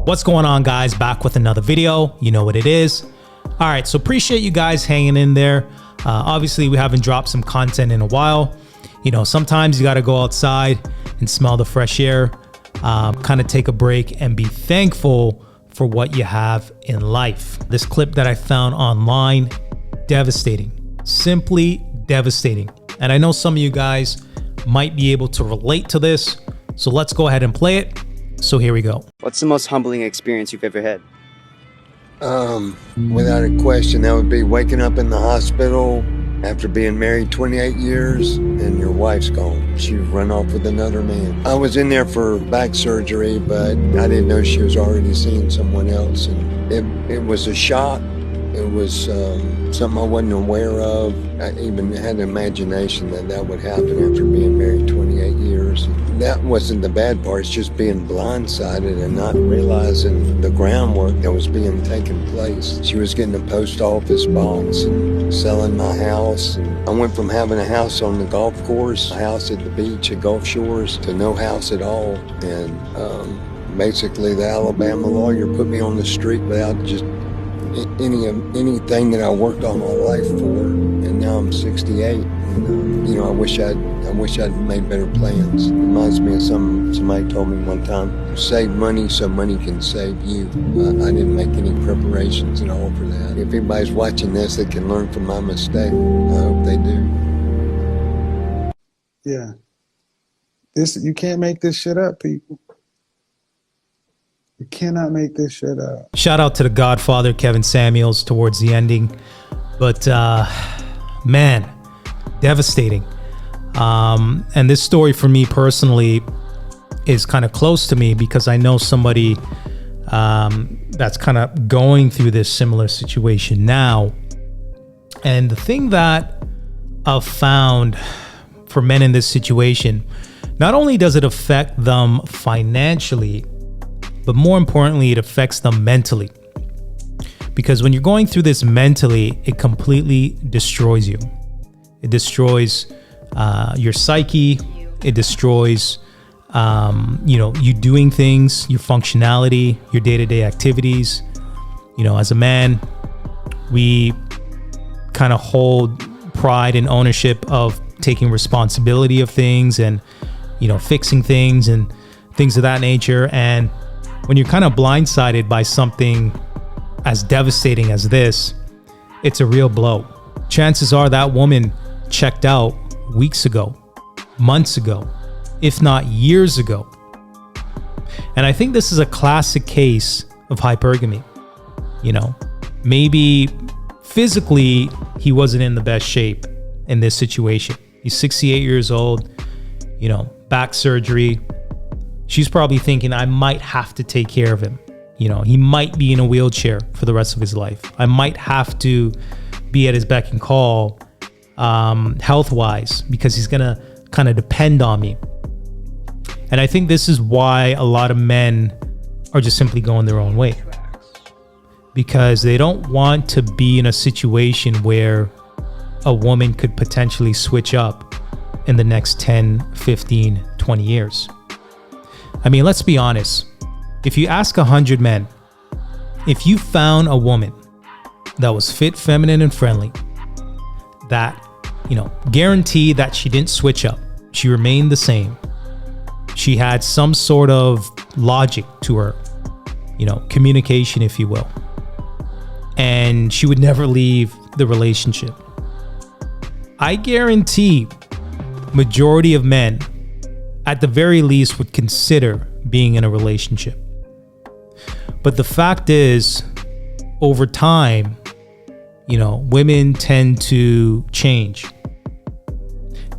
What's going on, guys? Back with another video. You know what it is. All right, so appreciate you guys hanging in there. Obviously, we haven't dropped some content in a while. You know, sometimes you got to go outside and smell the fresh air, kind of take a break and be thankful for what you have in life. This clip that I found online, devastating, simply devastating. And I know some of you guys might be able to relate to this. So let's go ahead and play it. So here we go. What's the most humbling experience you've ever had? Without a question, that would be waking up in the hospital after being married 28 years and your wife's gone. She run off with another man. I was in there for back surgery, but I didn't know she was already seeing someone else. And it was a shock. It was something I wasn't aware of. I even had an imagination that that would happen after being married 28 years. That wasn't the bad part. It's just being blindsided and not realizing the groundwork that was being taken place. She was getting a post office box and selling my house. And I went from having a house on the golf course, a house at the beach at Gulf Shores, to no house at all. And basically the Alabama lawyer put me on the street without just anything that I worked all my life for, and now I'm 68. And, you know, I wish I'd made better plans. It reminds me of somebody told me one time, save money so money can save you. I didn't make any preparations at all for that. If anybody's watching this that can learn from my mistake, I hope they do. Yeah, you can't make this shit up, people. You cannot make this shit up. Shout out to the Godfather, Kevin Samuels, towards the ending. But man, devastating. And this story for me personally is kind of close to me because I know somebody that's kind of going through this similar situation now. And the thing that I've found for men in this situation, not only does it affect them financially, but more importantly, it affects them mentally. Because when you're going through this mentally, it completely destroys you. It destroys your psyche. It destroys, you doing things, your functionality, your day-to-day activities. You know, as a man, we kind of hold pride and ownership of taking responsibility of things and, fixing things and things of that nature. And when you're kind of blindsided by something as devastating as this, it's a real blow. Chances are that woman checked out weeks ago, months ago, if not years ago. And I think this is a classic case of hypergamy. Maybe physically he wasn't in the best shape in this situation. He's 68 years old, back surgery. She's probably thinking, I might have to take care of him. He might be in a wheelchair for the rest of his life. I might have to be at his beck and call health-wise because he's going to kind of depend on me. And I think this is why a lot of men are just simply going their own way. Because they don't want to be in a situation where a woman could potentially switch up in the next 10, 15, 20 years. I mean, let's be honest. If you ask 100 men, if you found a woman that was fit, feminine, and friendly, that, guaranteed that she didn't switch up, she remained the same, she had some sort of logic to her, communication, if you will, and she would never leave the relationship, I guarantee majority of men at the very least would consider being in a relationship. But the fact is, over time, women tend to change.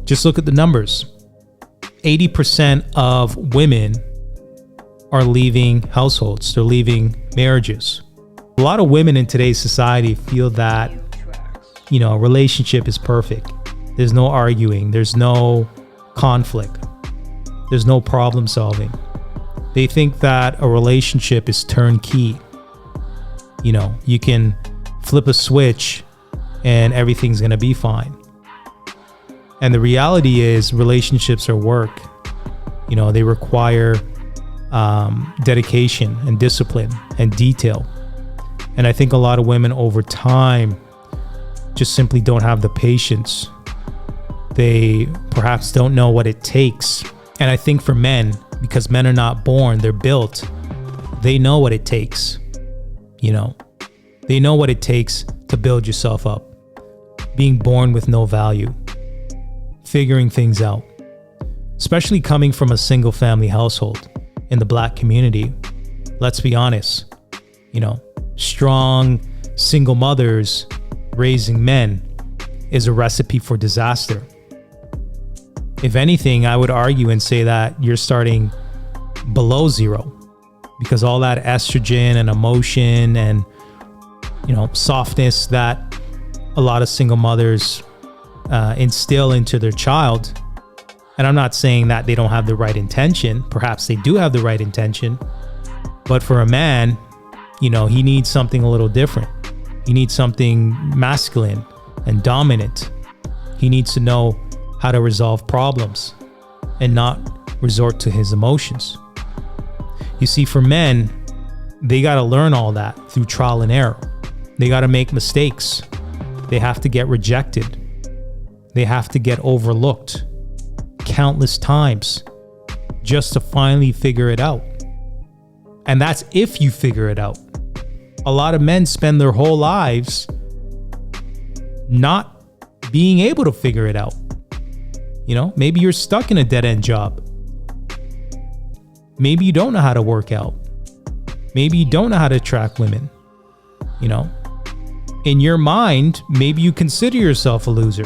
Just look at the numbers. 80% of women are leaving households. They're leaving marriages. A lot of women in today's society feel that, a relationship is perfect. There's no arguing. There's no conflict. There's no problem solving. They think that a relationship is turnkey. You can flip a switch and everything's going to be fine. And the reality is relationships are work. They require dedication and discipline and detail. And I think a lot of women over time just simply don't have the patience. They perhaps don't know what it takes. And I think for men, because men are not born, they're built, they know what it takes. You know, they know what it takes to build yourself up. Being born with no value, figuring things out, especially coming from a single family household in the Black community. Let's be honest, you know, strong single mothers raising men is a recipe for disaster. If anything, I would argue and say that you're starting below zero, because all that estrogen and emotion and, you know, softness that a lot of single mothers instill into their child. And I'm not saying that they don't have the right intention. Perhaps they do have the right intention. But for a man, you know, he needs something a little different. He needs something masculine and dominant. He needs to know how to resolve problems and not resort to his emotions. You see, for men, they got to learn all that through trial and error. They got to make mistakes. They have to get rejected. They have to get overlooked countless times just to finally figure it out. And that's if you figure it out. A lot of men spend their whole lives not being able to figure it out. You know, maybe you're stuck in a dead-end job. Maybe you don't know how to work out. Maybe you don't know how to attract women. You know, in your mind, maybe you consider yourself a loser.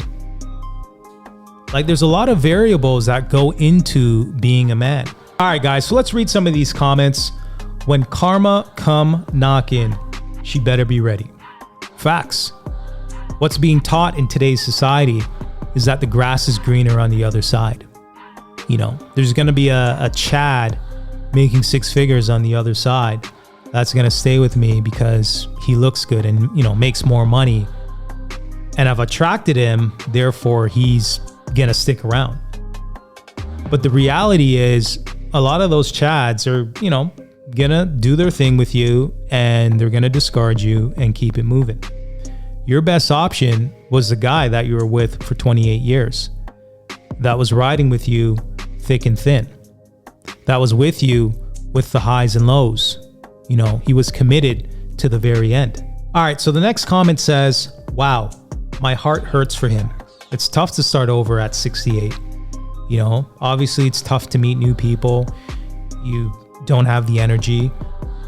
Like, there's a lot of variables that go into being a man. All right, guys, so let's read some of these comments. When karma come knocking, she better be ready. Facts. What's being taught in today's society is that the grass is greener on the other side. You know, there's going to be a Chad making six figures on the other side. That's going to stay with me because he looks good and, you know, makes more money. And I've attracted him, therefore he's going to stick around. But the reality is a lot of those Chads are, you know, going to do their thing with you and they're going to discard you and keep it moving. Your best option was the guy that you were with for 28 years. That was riding with you thick and thin. That was with you with the highs and lows. You know, he was committed to the very end. All right, so the next comment says, wow, my heart hurts for him. It's tough to start over at 68. You know, obviously it's tough to meet new people. You don't have the energy.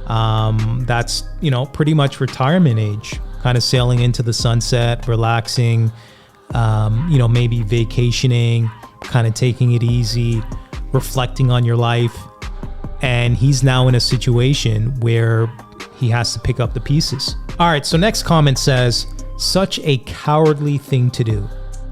That's, you know, pretty much retirement age. Kind of sailing into the sunset, relaxing, you know, maybe vacationing, kind of taking it easy, reflecting on your life. And he's now in a situation where he has to pick up the pieces. All right, so next comment says, such a cowardly thing to do.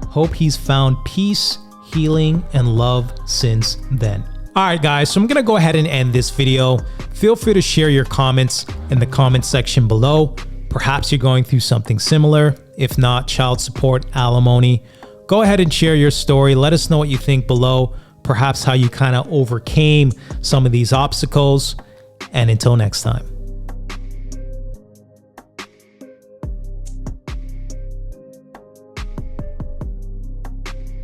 Hope he's found peace, healing, and love since then. All right, guys, so I'm gonna go ahead and end this video. Feel free to share your comments in the comment section below. Perhaps you're going through something similar. If not, child support, alimony. Go ahead and share your story. Let us know what you think below. Perhaps how you kind of overcame some of these obstacles. And until next time.